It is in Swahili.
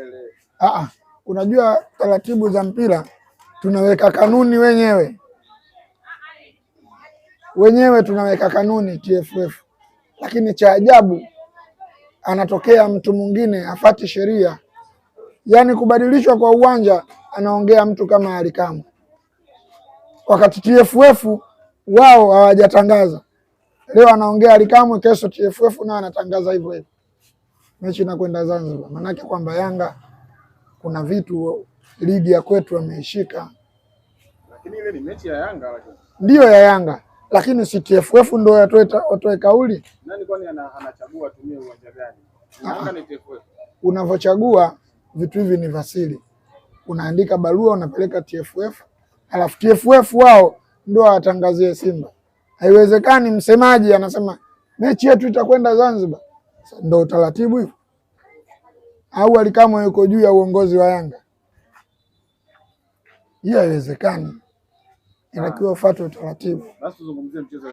mbele. Unajua taratibu za mpira tunaweka kanuni wenyewe tunaweka kanuni TFF, lakini cha ajabu anatokea mtu mwingine afati sheria, yaani kubadilishwa kwa uwanja anaongea mtu kama Ally Kamwe, wakati TFF wao hawajatangaza. Leo anaongea Ally Kamwe, kesho TFF nao anatangaza hivyo hivyo. Mechi inakwenda Zanzibar, manake kwamba Yanga kuna vitu ligi ya kwetu wameishika. Lakini ile ni mechi ya Yanga, lakini ndio ya Yanga, lakini si TFF ndio atoe kauli. Nani kwani anachagua atumie uwanja gani? Yanga ni TFF. Unavochagua vitu hivi ni vasili, unaandika barua unapeleka TFF, alafu TFF wao ndio watangazie Simba. Haiwezekani msemaji anasema mechi yetu itakwenda Zanzibar. Ndio utaratibu hivyo? Au Ally Kamwe yuko juu ya uongozi wa Yanga? Hiyo haiwezekani. Inakiwa ufuate utaratibu. Basi tuzungumzie mchezo